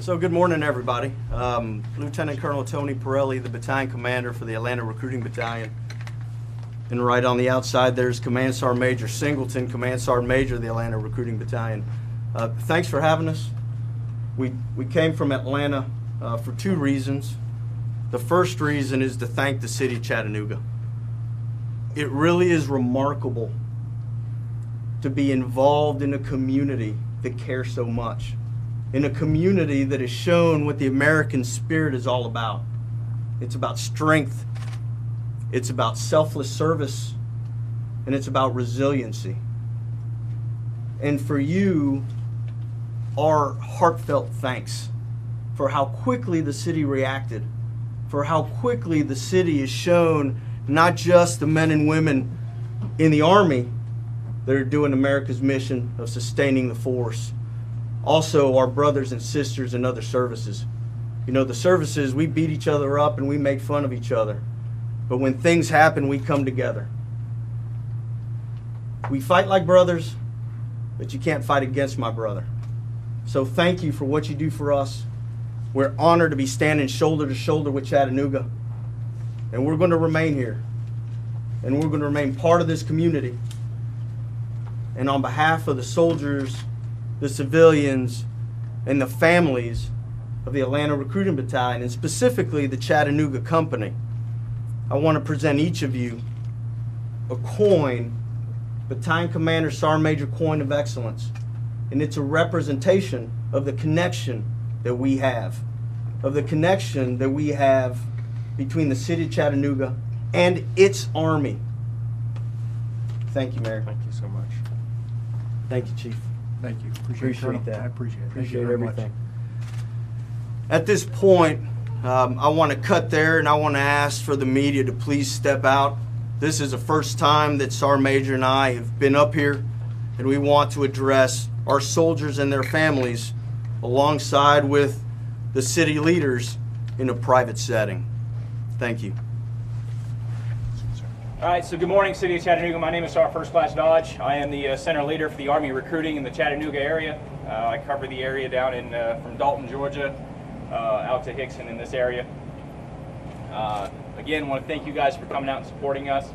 So good morning, everybody. Lieutenant Colonel Tony Pirelli, the battalion commander for the Atlanta Recruiting Battalion. And right on the outside, there's Command Sergeant Major Singleton, Command Sergeant Major of the Atlanta Recruiting Battalion. Thanks for having us. We came from Atlanta for two reasons. The first reason is to thank the city of Chattanooga. It really is remarkable to be involved in a community that cares so much, in a community that has shown what the American spirit is all about. It's about strength, it's about selfless service, and it's about resiliency. And for you, our heartfelt thanks for how quickly the city reacted, for how quickly the city has shown not just the men and women in the Army that are doing America's mission of sustaining the force, also our brothers and sisters in other services. You know, the services, we beat each other up and we make fun of each other. But when things happen, we come together. We fight like brothers, but you can't fight against my brother. So thank you for what you do for us. We're honored to be standing shoulder to shoulder with Chattanooga. And we're going to remain here. And we're going to remain part of this community. And on behalf of the soldiers, the civilians, and the families of the Atlanta Recruiting Battalion, and specifically the Chattanooga Company, I want to present each of you a coin, Battalion Commander Sergeant Major Coin of Excellence. And it's a representation of the connection that we have, between the city of Chattanooga and its Army. Thank you, Mayor. Thank you so much. Thank you, Chief. Thank you. Appreciate that. I appreciate it. Appreciate everything. At this point, I want to cut there and I want to ask for the media to please step out. This is the first time that Sergeant Major and I have been up here, and we want to address our soldiers and their families alongside with the city leaders in a private setting. Thank you. All right, so good morning, City of Chattanooga. My name is Sergeant First Class Dodge. I am the center leader for the Army recruiting in the Chattanooga area. I cover the area down in from Dalton, Georgia, out to Hickson in this area. Again, want to thank you guys for coming out and supporting us.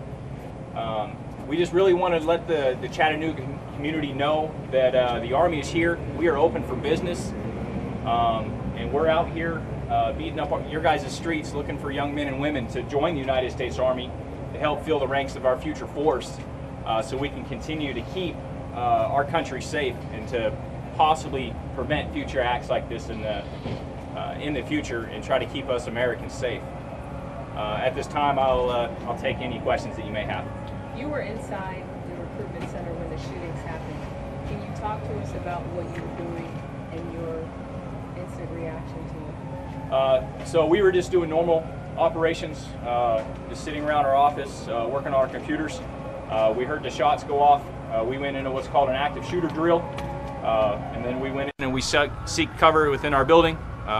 We just really want to let the Chattanooga community know that the Army is here. We are open for business, and we're out here beating up your guys' streets looking for young men and women to join the United States Army to help fill the ranks of our future force, so we can continue to keep our country safe and to possibly prevent future acts like this in the future and try to keep us Americans safe. At this time, I'll take any questions that you may have. You were inside the recruitment center when the shootings happened. Can you talk to us about what you were doing and your instant reaction to it? So we were just doing normal operations, just sitting around our office, working on our computers. We heard the shots go off. We went into what's called an active shooter drill, and then we went in and we seek cover within our building,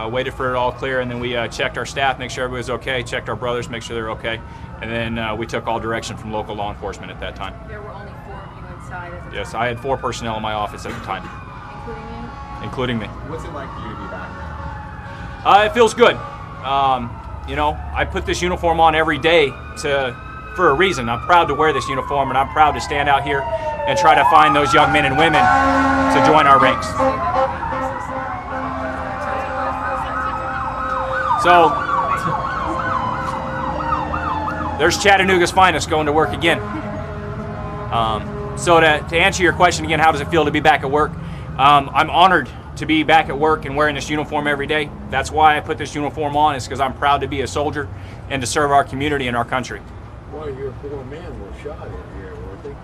waited for it all clear, and then we checked our staff, make sure everybody was okay, checked our brothers, make sure they're okay, and then we took all direction from local law enforcement at that time. There were only 4 of you inside at the time? Yes, I had 4 personnel in my office at the time. Including you? Including me. What's it like for you to be back? It feels good. You know, I put this uniform on every day for a reason. I'm proud to wear this uniform, and I'm proud to stand out here and try to find those young men and women to join our ranks. So, there's Chattanooga's finest going to work again. So to answer your question again, how does it feel to be back at work? I'm honored to be back at work and wearing this uniform every day. That's why I put this uniform on, is because I'm proud to be a soldier and to serve our community and our country. Well, your 4 men were shot in here, weren't they?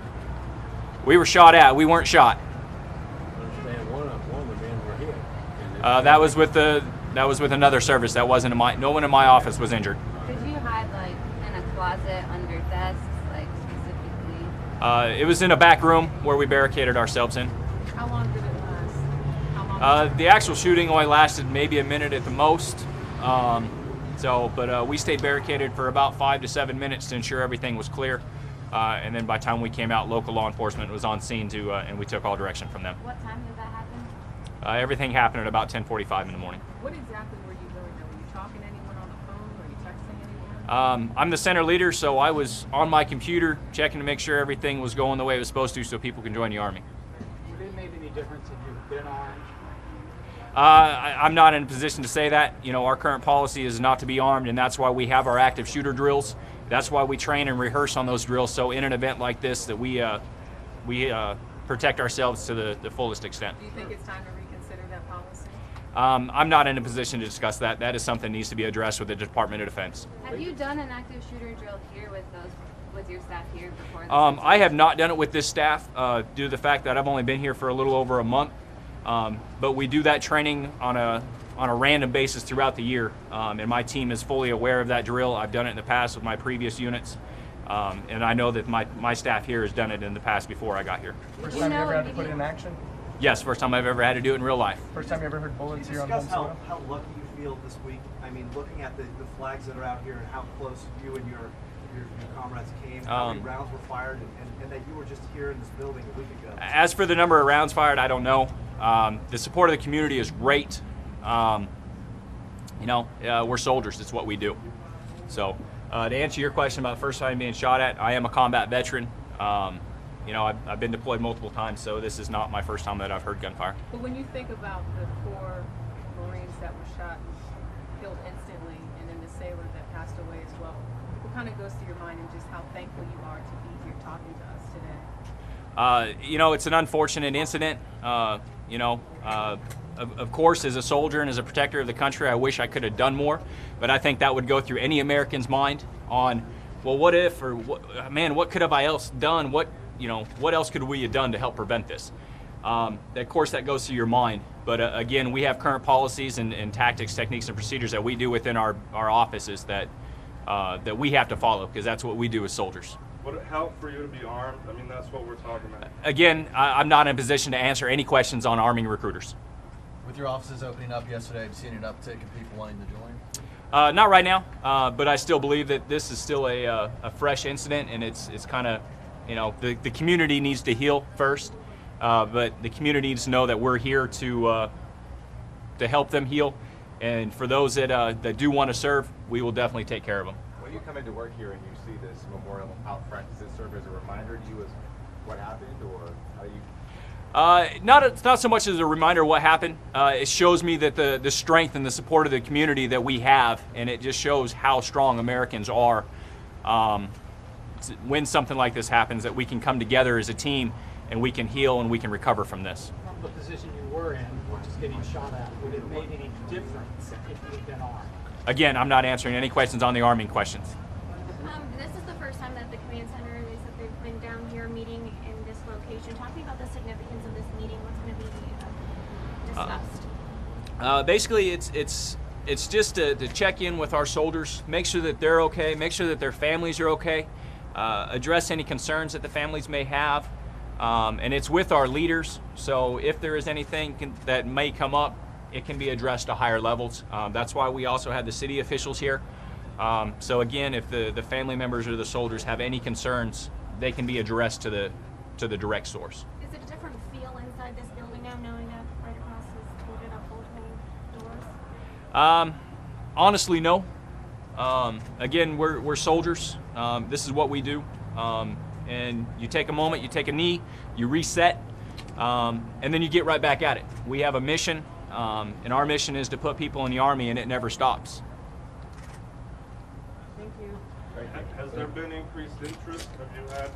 We were shot at. We weren't shot. I understand one of the men were hit. That was with another service. That wasn't in my. No one in my office was injured. Did you hide like in a closet under desks, like specifically? It was in a back room where we barricaded ourselves in. How long did it last? How long? The actual shooting only lasted maybe a minute at the most. But we stayed barricaded for about 5 to 7 minutes to ensure everything was clear. And then by the time we came out, local law enforcement was on scene and we took all direction from them. What time did that Everything happened at about 10:45 in the morning. What exactly were you doing? Were you talking to anyone on the phone? Were you texting anyone? I'm the center leader, so I was on my computer checking to make sure everything was going the way it was supposed to so people can join the Army. Would it make any difference if you've been armed? I'm not in a position to say that. You know, our current policy is not to be armed, and that's why we have our active shooter drills. That's why we train and rehearse on those drills, so in an event like this that we protect ourselves to the fullest extent. Do you think it's time to reconsider that policy? I'm not in a position to discuss that. That is something that needs to be addressed with the Department of Defense. Have you done an active shooter drill here with your staff here before? I have not done it with this staff due to the fact that I've only been here for a little over a month. But we do that training on a random basis throughout the year, and my team is fully aware of that drill. I've done it in the past with my previous units, and I know that my staff here has done it in the past before I got here. First time you ever had to put it in action? Yes, first time I've ever had to do it in real life. First time you ever heard bullets Can you here on discuss home soil? how lucky you feel this week? I mean, looking at the flags that are out here and how close you and your comrades came, how many rounds were fired, and that you were just here in this building a week ago. As for the number of rounds fired, I don't know. The support of the community is great. You know, we're soldiers. It's what we do. So, to answer your question about the first time being shot at, I am a combat veteran. You know, I've been deployed multiple times, so this is not my first time that I've heard gunfire. But when you think about the 4 Marines that were shot and killed instantly, and then the sailor that passed away as well, what kind of goes through your mind, and just how thankful you are to be here talking to us today? You know, it's an unfortunate incident. You know, of course, as a soldier and as a protector of the country, I wish I could have done more. But I think that would go through any American's mind on, well, what if, or man, what could have I else done? What else could we have done to help prevent this? Of course, that goes through your mind. But again, we have current policies and tactics, techniques, and procedures that we do within our offices that we have to follow, because that's what we do as soldiers. Would it help for you to be armed? I mean, that's what we're talking about. Again, I'm not in a position to answer any questions on arming recruiters. With your offices opening up yesterday, have you seen an uptick in people wanting to join? Not right now, but I still believe that this is still a fresh incident, and it's kind of, you know, the community needs to heal first, but the community needs to know that we're here to help them heal, and for those that do want to serve, we will definitely take care of them. When you come into work here and you see this memorial out front, does it serve as a reminder to you as what happened, or how do you? Not so much as a reminder of what happened. It shows me that the strength and the support of the community that we have, and it just shows how strong Americans are. When something like this happens, that we can come together as a team and we can heal and we can recover from this. From the position you were in, which is getting shot at, would it make any difference if you had been armed? Again, I'm not answering any questions on the arming questions. This is the first time that the command center, they said they've been down here meeting in this location. Talking about the significance of this meeting, what's going to be discussed? Basically, it's just to check in with our soldiers, make sure that they're okay, make sure that their families are okay, address any concerns that the families may have, and it's with our leaders. So if there is anything that may come up, it can be addressed to higher levels. That's why we also have the city officials here. So again, if the family members or the soldiers have any concerns, they can be addressed to the direct source. Is it a different feel inside this building now, knowing that right across is boarded up multiple doors? Honestly, no. Again, we're soldiers. This is what we do. And you take a moment, you take a knee, you reset, and then you get right back at it. We have a mission, and our mission is to put people in the Army, and it never stops. Thank you. Has there been increased interest? Have you had?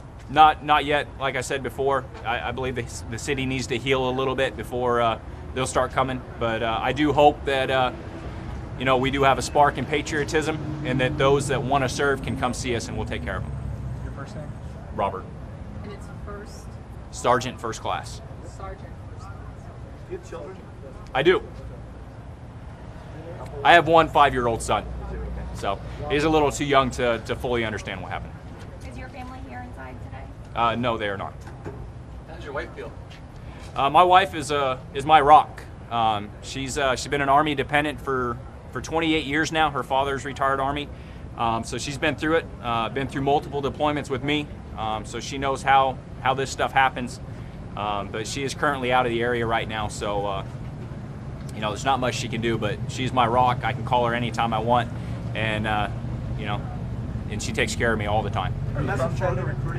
Not yet. Like I said before, I believe the city needs to heal a little bit before they'll start coming. But I do hope that you know, we do have a spark in patriotism, and that those that want to serve can come see us, and we'll take care of them. Your first name? Robert. And it's first Sergeant, first class. sergeant. Do you have children? I do. I have one 5-year-old son, so he's a little too young to fully understand what happened. Is your family here inside today? No, they are not. How's your wife feel? My wife is my rock. She's been an Army dependent for 28 years now. Her father's retired Army, so she's been through it. Been through multiple deployments with me, so she knows how this stuff happens. But she is currently out of the area right now, so you know, there's not much she can do, but she's my rock. I can call her anytime I want, and you know, and she takes care of me all the time.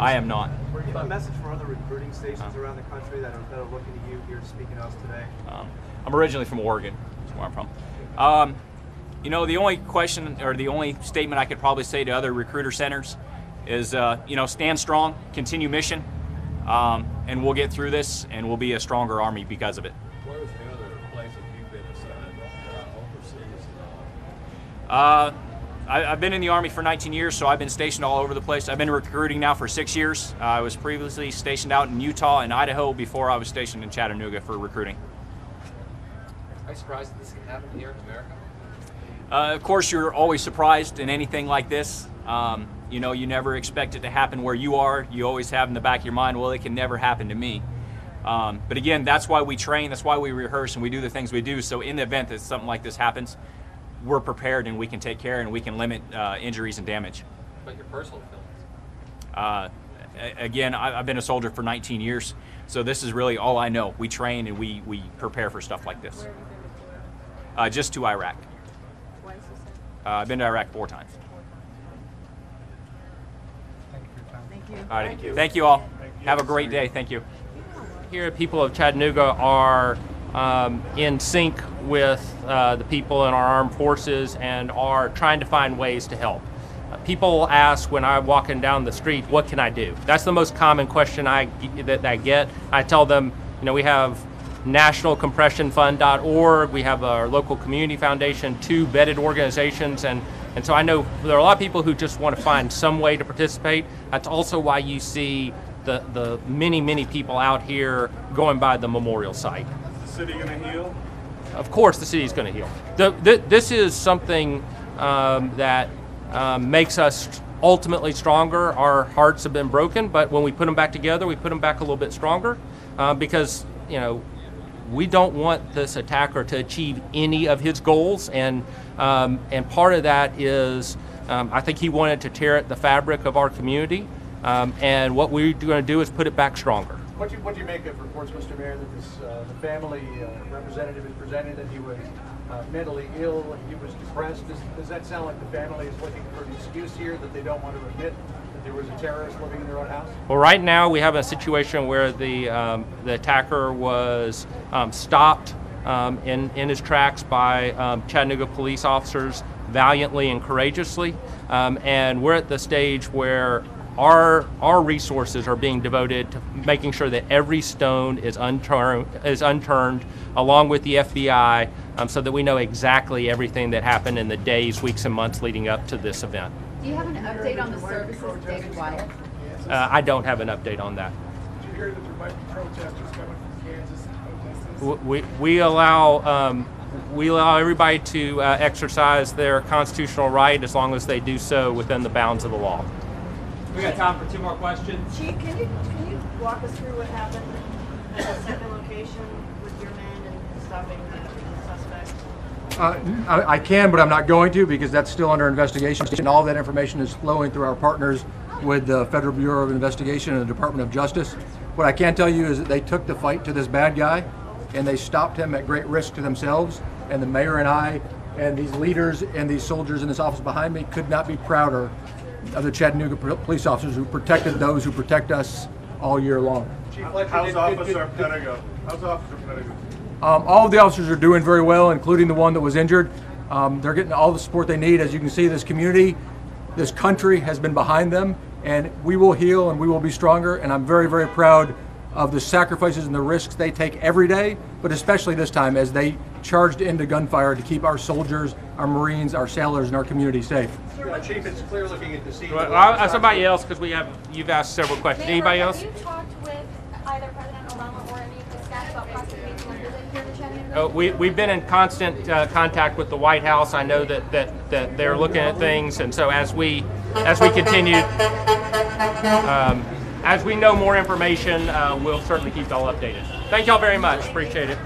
I am not. You have a message for other recruiting stations around the country that are looking to you here to speak to us today? I'm originally from Oregon. That's where I'm from. You know, the only question or the only statement I could probably say to other recruiter centers is, you know, stand strong, continue mission, and we'll get through this, and we'll be a stronger Army because of it. Where's the other places you've been assigned overseas? I've been in the Army for 19 years, so I've been stationed all over the place. I've been recruiting now for 6 years. I was previously stationed out in Utah and Idaho before I was stationed in Chattanooga for recruiting. Are you surprised that this can happen here in America? Of course, you're always surprised in anything like this. You know, you never expect it to happen where you are. You always have in the back of your mind, well, it can never happen to me. But again, that's why we train, that's why we rehearse, and we do the things we do. So in the event that something like this happens, we're prepared and we can take care and we can limit injuries and damage. But your personal feelings? Again, I've been a soldier for 19 years, so this is really all I know. We train and we prepare for stuff like this. Just to Iraq. I've been to Iraq 4 times. Thank you for your time. Thank you. All right. Thank you all. Have a great day. Thank you. Here, people of Chattanooga are in sync with the people in our armed forces and are trying to find ways to help. People ask when I'm walking down the street, what can I do? That's the most common question that I get. I tell them, you know, we have nationalcompressionfund.org, we have our local community foundation, 2 vetted organizations, and so I know there are a lot of people who just want to find some way to participate. That's also why you see the many people out here going by the memorial site. Is the city going to heal? Of course the city is going to heal. This is something that makes us ultimately stronger. Our hearts have been broken, but when we put them back together, we put them back a little bit stronger because, you know, we don't want this attacker to achieve any of his goals, and part of that is I think he wanted to tear at the fabric of our community, and what we're going to do is put it back stronger. What do you make of reports, Mr. Mayor, that the family representative is presenting that he was mentally ill and he was depressed? Does that sound like the family is looking for an excuse here, that they don't want to admit that there was a terrorist living in their own house? Well, right now we have a situation where the attacker was stopped in his tracks by Chattanooga police officers valiantly and courageously, and we're at the stage where our resources are being devoted to making sure that every stone is unturned, along with the FBI, so that we know exactly everything that happened in the days, weeks, and months leading up to this event. Do you have an update on the services of David Wyatt? I don't have an update on that. Did you hear that there might be protesters coming from Kansas protesting? We allow everybody to exercise their constitutional right as long as they do so within the bounds of the law. We got time for 2 more questions. Chief, can you walk us through what happened at the second location with your men and stopping the suspects? I can, but I'm not going to, because that's still under investigation, and all that information is flowing through our partners with the Federal Bureau of Investigation and the Department of Justice. What I can tell you is that they took the fight to this bad guy, and they stopped him at great risk to themselves, and the mayor and I and these leaders and these soldiers in this office behind me could not be prouder of the Chattanooga police officers who protected those who protect us all year long. Chief Fletcher, how's Officer Pettigo? How's Officer Pettigo? All of the officers are doing very well, including the one that was injured. They're getting all the support they need. As you can see, this community, this country has been behind them, and we will heal and we will be stronger. And I'm very, very proud of the sacrifices and the risks they take every day, but especially this time as they charged into gunfire to keep our soldiers, our Marines, our sailors, and our community safe. Chief, it's clear looking at the scene. Well, somebody else, because you've asked several questions. Anybody else? Have you talked with either President Obama or any of the staff about possibly making a visit here to Chattanooga? We've been in constant contact with the White House. I know that they're looking at things, and so as we continue, as we know more information, we'll certainly keep y'all updated. Thank y'all very much. Appreciate it.